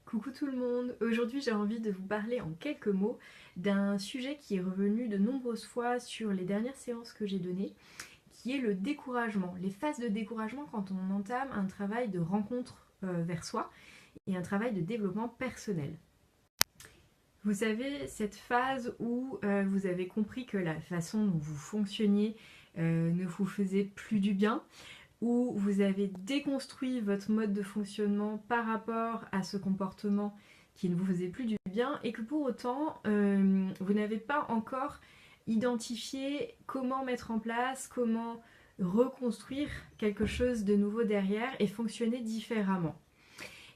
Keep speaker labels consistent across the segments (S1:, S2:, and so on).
S1: Coucou tout le monde, aujourd'hui j'ai envie de vous parler en quelques mots d'un sujet qui est revenu de nombreuses fois sur les dernières séances que j'ai données, qui est le découragement, les phases de découragement quand on entame un travail de rencontre vers soi et un travail de développement personnel. Vous savez, cette phase où vous avez compris que la façon dont vous fonctionniez ne vous faisait plus du bien, où vous avez déconstruit votre mode de fonctionnement par rapport à ce comportement qui ne vous faisait plus du bien et que pour autant vous n'avez pas encore identifié comment mettre en place, comment reconstruire quelque chose de nouveau derrière et fonctionner différemment.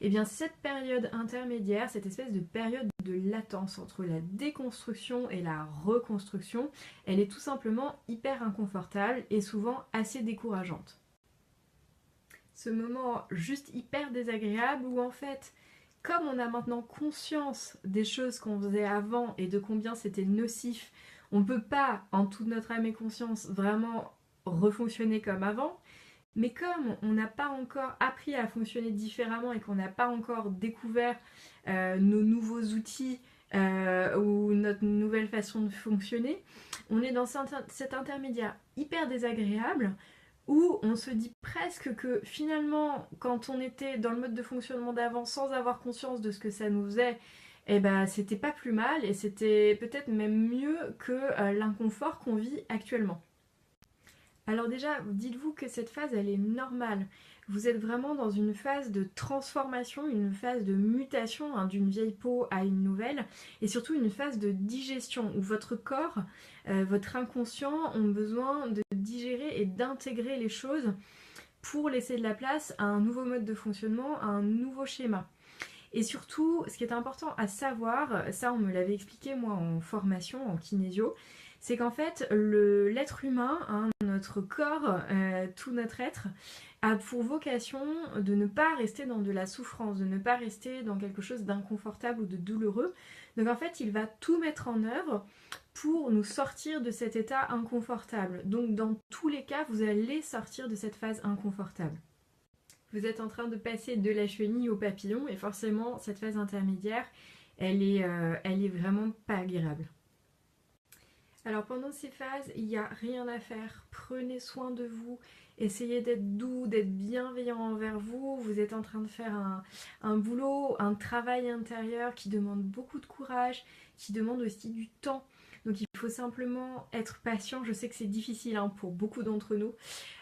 S1: Et bien cette période intermédiaire, cette espèce de période de latence entre la déconstruction et la reconstruction, elle est tout simplement hyper inconfortable et souvent assez décourageante. Ce moment juste hyper désagréable où en fait, comme on a maintenant conscience des choses qu'on faisait avant et de combien c'était nocif, on ne peut pas, en toute notre âme et conscience, vraiment refonctionner comme avant. Mais comme on n'a pas encore appris à fonctionner différemment et qu'on n'a pas encore découvert nos nouveaux outils ou notre nouvelle façon de fonctionner, on est dans cet intermédiaire hyper désagréable où on se dit presque que finalement, quand on était dans le mode de fonctionnement d'avant sans avoir conscience de ce que ça nous faisait, eh ben, c'était pas plus mal et c'était peut-être même mieux que l'inconfort qu'on vit actuellement. Alors déjà, dites-vous que cette phase, elle est normale. Vous êtes vraiment dans une phase de transformation, une phase de mutation d'une vieille peau à une nouvelle, et surtout une phase de digestion où votre corps, votre inconscient ont besoin de digérer et d'intégrer les choses pour laisser de la place à un nouveau mode de fonctionnement, à un nouveau schéma. Et surtout, ce qui est important à savoir, ça on me l'avait expliqué moi en formation, en kinésio, c'est qu'en fait l'être humain, notre corps, tout notre être, a pour vocation de ne pas rester dans de la souffrance, de ne pas rester dans quelque chose d'inconfortable ou de douloureux. Donc en fait, il va tout mettre en œuvre pour nous sortir de cet état inconfortable. Donc dans tous les cas, vous allez sortir de cette phase inconfortable. Vous êtes en train de passer de la chenille au papillon et forcément cette phase intermédiaire, elle est vraiment pas agréable. Alors pendant ces phases, il n'y a rien à faire. Prenez soin de vous, essayez d'être doux, d'être bienveillant envers vous. Vous êtes en train de faire un boulot, un travail intérieur qui demande beaucoup de courage, qui demande aussi du temps. Donc il faut simplement être patient. Je sais que c'est difficile pour beaucoup d'entre nous,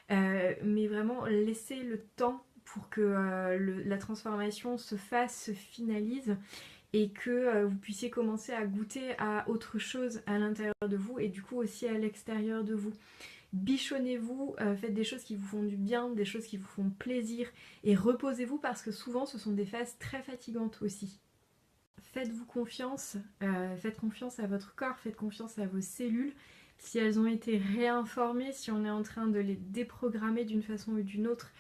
S1: mais vraiment laissez le temps pour que la transformation se fasse, se finalise et que vous puissiez commencer à goûter à autre chose à l'intérieur de vous et du coup aussi à l'extérieur de vous. Bichonnez-vous, faites des choses qui vous font du bien, des choses qui vous font plaisir et reposez-vous parce que souvent ce sont des phases très fatigantes aussi. Faites-vous confiance, faites confiance à votre corps, faites confiance à vos cellules. Si elles ont été réinformées, si on est en train de les déprogrammer d'une façon ou d'une autre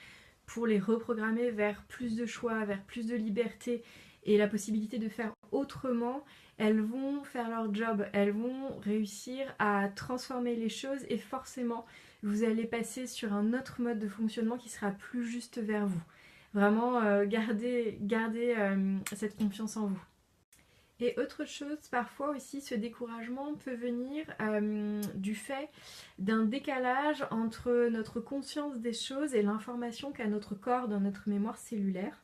S1: pour les reprogrammer vers plus de choix, vers plus de liberté et la possibilité de faire autrement, elles vont faire leur job, elles vont réussir à transformer les choses et forcément vous allez passer sur un autre mode de fonctionnement qui sera plus juste vers vous. Vraiment, gardez cette confiance en vous. Et autre chose, parfois aussi, ce découragement peut venir du fait d'un décalage entre notre conscience des choses et l'information qu'a notre corps dans notre mémoire cellulaire,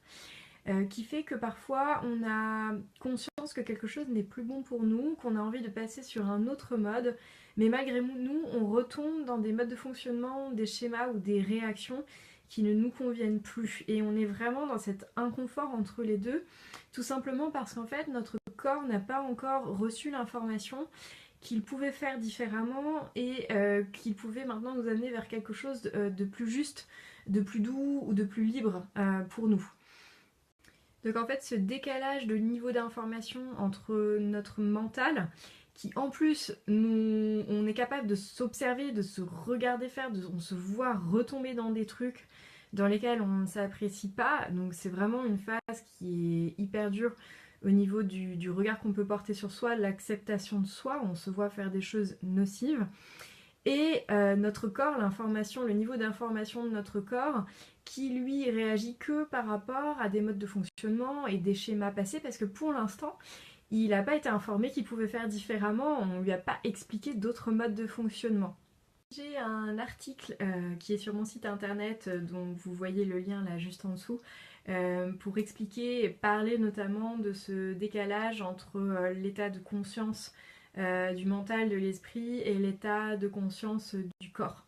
S1: qui fait que parfois on a conscience que quelque chose n'est plus bon pour nous, qu'on a envie de passer sur un autre mode, mais malgré nous, on retombe dans des modes de fonctionnement, des schémas ou des réactions qui ne nous conviennent plus. Et on est vraiment dans cet inconfort entre les deux, tout simplement parce qu'en fait, notre corps n'a pas encore reçu l'information qu'il pouvait faire différemment et qu'il pouvait maintenant nous amener vers quelque chose de plus juste, de plus doux ou de plus libre pour nous. Donc en fait, ce décalage de niveau d'information entre notre mental, qui en plus, on est capable de s'observer, de se regarder faire, on se voit retomber dans des trucs dans lesquels on ne s'apprécie pas. Donc c'est vraiment une phase qui est hyper dure au niveau du regard qu'on peut porter sur soi, l'acceptation de soi, on se voit faire des choses nocives. et notre corps, l'information, le niveau d'information de notre corps qui lui réagit que par rapport à des modes de fonctionnement et des schémas passés, parce que pour l'instant il n'a pas été informé qu'il pouvait faire différemment, on ne lui a pas expliqué d'autres modes de fonctionnement. J'ai un article qui est sur mon site internet dont vous voyez le lien là juste en dessous pour expliquer et parler notamment de ce décalage entre l'état de conscience du mental, de l'esprit et l'état de conscience du corps.